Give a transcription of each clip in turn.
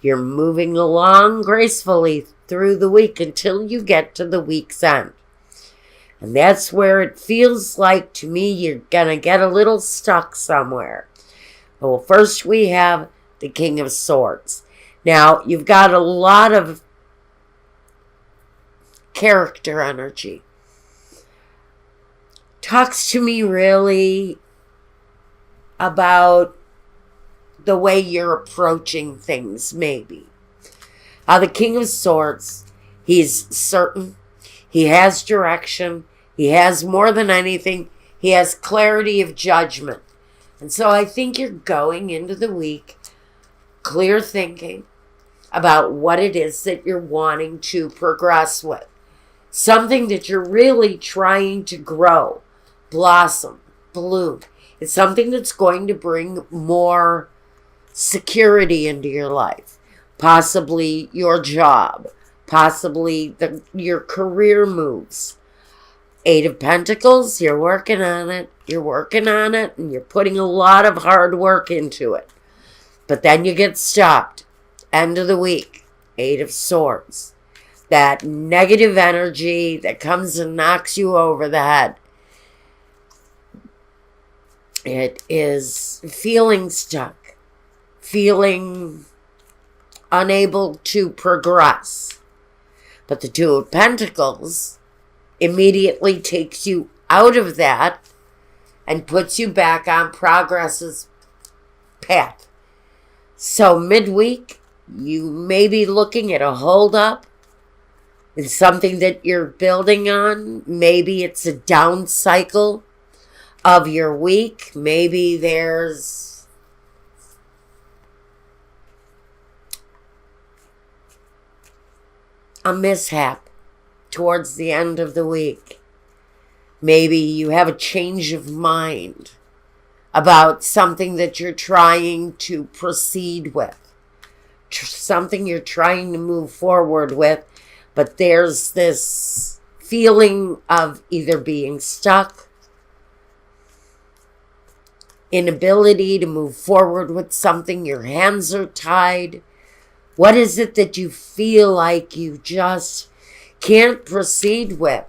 You're moving along gracefully through the week until you get to the week's end. And that's where it feels like to me you're going to get a little stuck somewhere. Well, first we have the King of Swords. Now, you've got a lot of character energy. Talks to me really about the way you're approaching things, maybe. The King of Swords, he's certain. He has direction. He has more than anything. He has clarity of judgment. And so I think you're going into the week clear thinking about what it is that you're wanting to progress with. Something that you're really trying to grow, blossom, bloom. It's something that's going to bring more security into your life. Possibly your job. Possibly your career moves. Eight of Pentacles, you're working on it. You're working on it, and you're putting a lot of hard work into it. But then you get stopped. End of the week. Eight of Swords. That negative energy that comes and knocks you over the head. It is feeling stuck. Feeling unable to progress. But the Two of Pentacles immediately takes you out of that and puts you back on progress's path. So midweek, you may be looking at a holdup. It's something that you're building on. Maybe it's a down cycle of your week. Maybe there's a mishap towards the end of the week. Maybe you have a change of mind about something that you're trying to proceed with. Something you're trying to move forward with. But there's this feeling of either being stuck, inability to move forward with something, your hands are tied. What is it that you feel like you just can't proceed with?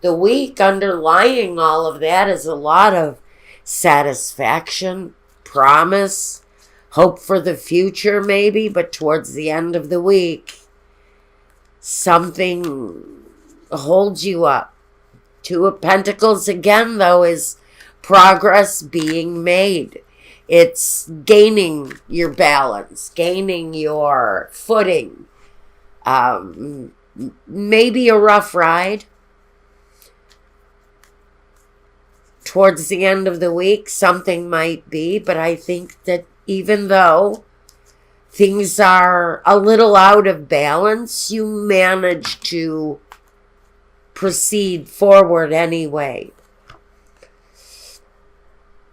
The week underlying all of that is a lot of satisfaction, promise, hope for the future maybe, but towards the end of the week, something holds you up. Two of Pentacles again, though, is progress being made. It's gaining your balance, gaining your footing. Maybe a rough ride. Towards the end of the week, something might be, but I think that even though things are a little out of balance, you manage to proceed forward anyway.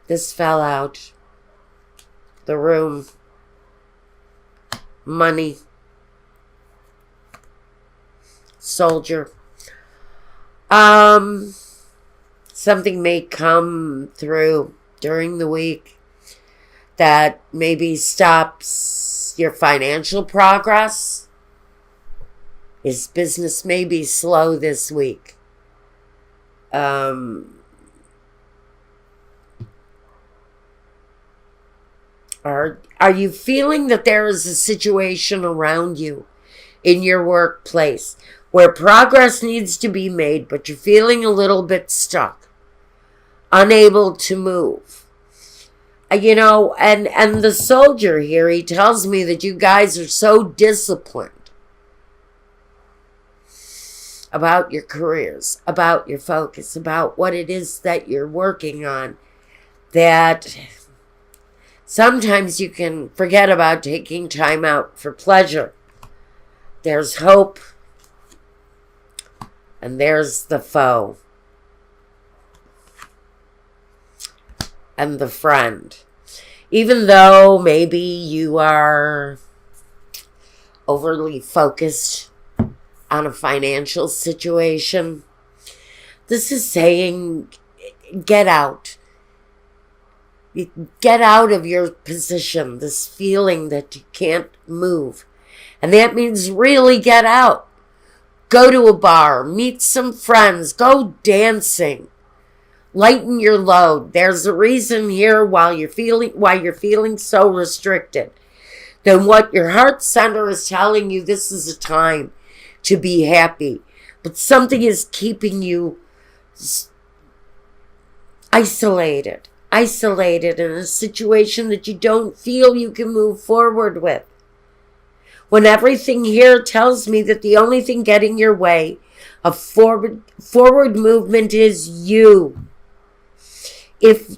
This fell out. The Room. Money. Soldier. Something may come through during the week that maybe stops your financial progress. His business may be slow this week. Are you feeling that there is a situation around you in your workplace where progress needs to be made, but you're feeling a little bit stuck, unable to move? And the soldier here, he tells me that you guys are so disciplined about your careers, about your focus, about what it is that you're working on, that sometimes you can forget about taking time out for pleasure. There's hope, and there's the foe. And the friend. Even though maybe you are overly focused on a financial situation, this is saying get out. Get out of your position, this feeling that you can't move, And that means really get out. Go to a bar, meet some friends, go dancing. Lighten your load. There's a reason here why you're feeling so restricted. Then what your heart center is telling you, this is a time to be happy. But something is keeping you isolated in a situation that you don't feel you can move forward with. When everything here tells me that the only thing getting your way of forward movement is you. If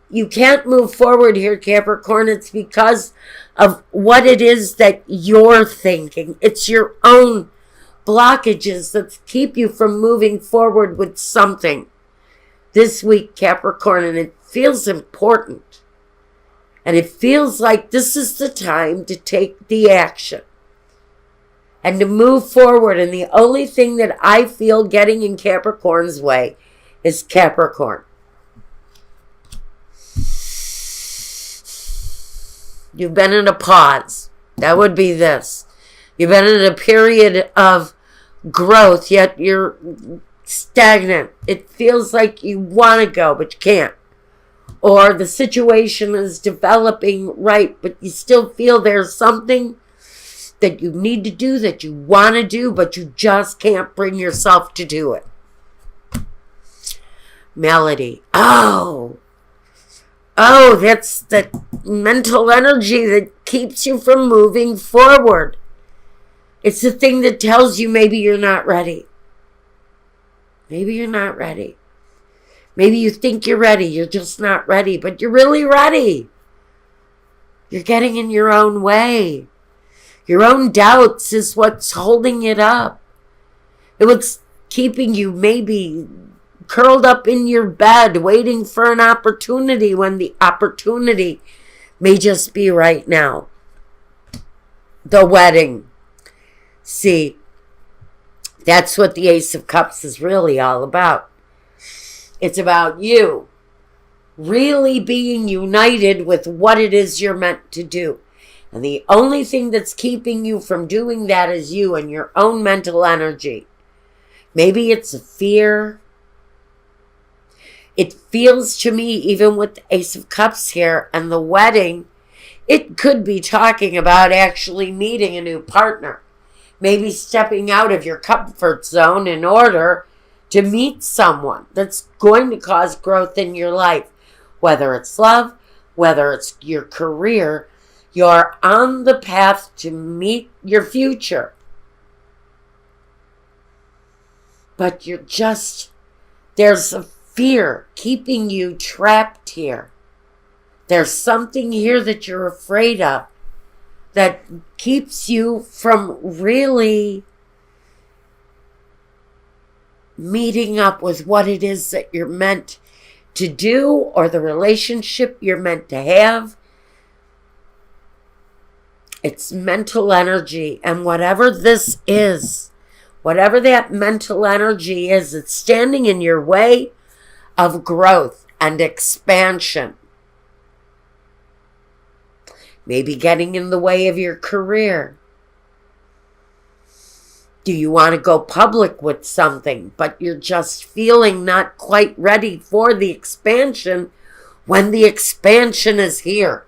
you can't move forward here, Capricorn, it's because of what it is that you're thinking. It's your own blockages that keep you from moving forward with something this week, Capricorn, and it feels important. And it feels like this is the time to take the action and to move forward. And the only thing that I feel getting in Capricorn's way is Capricorn. You've been in a pause. That would be this. You've been in a period of growth, yet you're stagnant. It feels like you want to go, but you can't. Or the situation is developing right, but you still feel there's something that you need to do, that you want to do, but you just can't bring yourself to do it. Melody. Oh, that's that mental energy that keeps you from moving forward. It's the thing that tells you maybe you're not ready. Maybe you're not ready. Maybe you think you're ready. You're just not ready, but you're really ready. You're getting in your own way. Your own doubts is what's holding it up. It was keeping you maybe curled up in your bed waiting for an opportunity when the opportunity may just be right now. The wedding. See, that's what the Ace of Cups is really all about. It's about you really being united with what it is you're meant to do. And the only thing that's keeping you from doing that is you and your own mental energy. Maybe it's a fear. It feels to me, even with the Ace of Cups here and the wedding, it could be talking about actually meeting a new partner. Maybe stepping out of your comfort zone in order to meet someone that's going to cause growth in your life. Whether it's love, whether it's your career, you're on the path to meet your future. But there's a fear keeping you trapped here. There's something here that you're afraid of that keeps you from really meeting up with what it is that you're meant to do or the relationship you're meant to have. It's mental energy, and whatever this is, whatever that mental energy is, it's standing in your way of growth and expansion. Maybe getting in the way of your career. Do you want to go public with something, but you're just feeling not quite ready for the expansion when the expansion is here?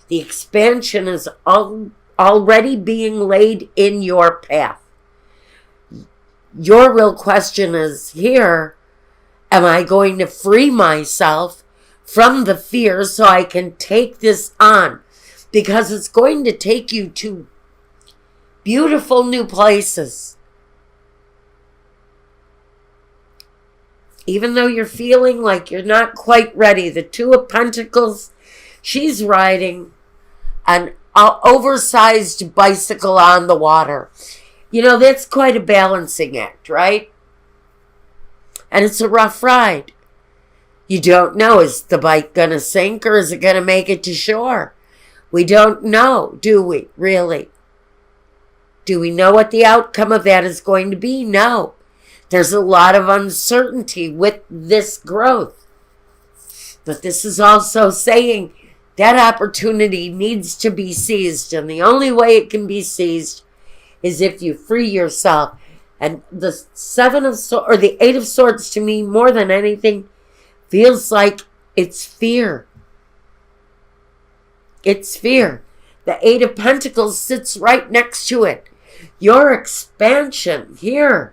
The expansion is already being laid in your path. Your real question is here, am I going to free myself from the fear so I can take this on? Because it's going to take you to beautiful new places. Even though you're feeling like you're not quite ready, the Two of Pentacles, she's riding an oversized bicycle on the water. You know, that's quite a balancing act, right? And it's a rough ride. You don't know, is the bike going to sink or is it going to make it to shore? We don't know, do we, really? Do we know what the outcome of that is going to be? No. There's a lot of uncertainty with this growth. But this is also saying That opportunity needs to be seized, and the only way it can be seized is if you free yourself. And the the Eight of Swords, to me, more than anything, feels like it's fear. It's fear. The Eight of Pentacles sits right next to it. Your expansion here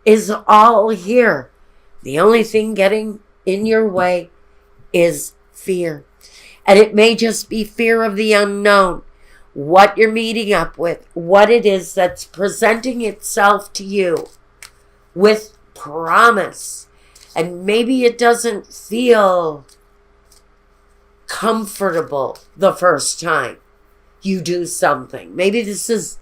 is all here. The only thing getting in your way is fear. And it may just be fear of the unknown. What you're meeting up with, what it is that's presenting itself to you with promise. And maybe it doesn't feel comfortable the first time you do something. Maybe this is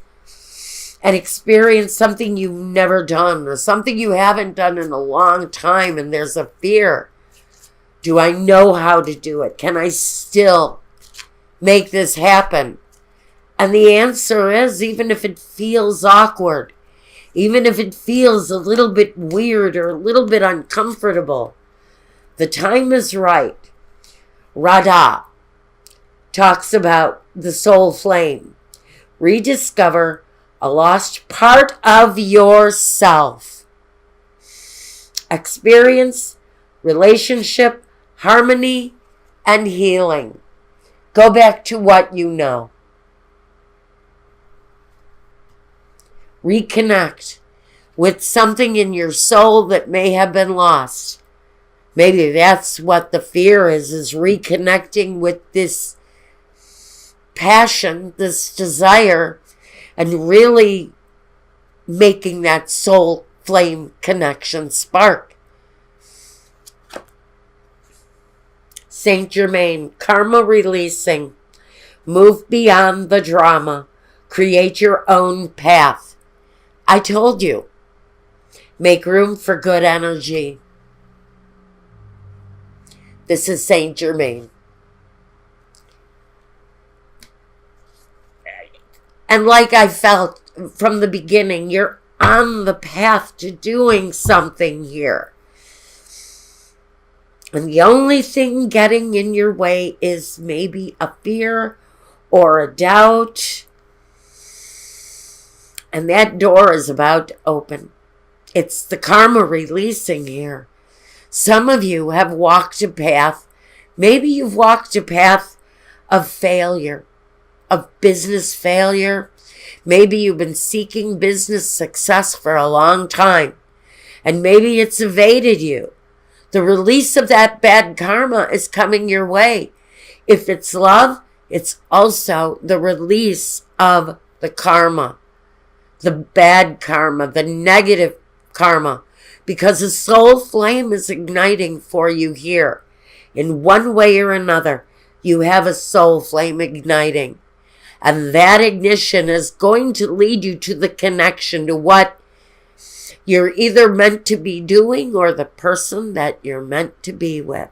an experience, something you've never done, or something you haven't done in a long time, and there's a fear. Do I know how to do it? Can I still make this happen? And the answer is, even if it feels awkward, even if it feels a little bit weird or a little bit uncomfortable, the time is right. Radha talks about the soul flame. Rediscover a lost part of yourself. Experience, relationship, harmony, and healing. Go back to what you know. Reconnect with something in your soul that may have been lost. Maybe that's what the fear is reconnecting with this passion, this desire, and really making that soul flame connection spark. Saint Germain, karma releasing. Move beyond the drama. Create your own path. I told you, make room for good energy. This is Saint Germain. And like I felt from the beginning, you're on the path to doing something here. And the only thing getting in your way is maybe a fear or a doubt. And that door is about to open. It's the karma releasing here. Some of you have walked a path. Maybe you've walked a path of failure, of business failure. Maybe you've been seeking business success for a long time. And maybe it's evaded you. The release of that bad karma is coming your way. If it's love, it's also the release of the karma. The bad karma, the negative karma, because the soul flame is igniting for you here. In one way or another, you have a soul flame igniting. And that ignition is going to lead you to the connection to what you're either meant to be doing or the person that you're meant to be with.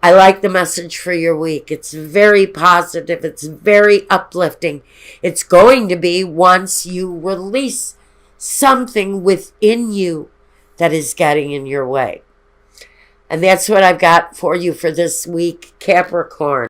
I like the message for your week. It's very positive. It's very uplifting. It's going to be once you release something within you that is getting in your way. And that's what I've got for you for this week, Capricorn.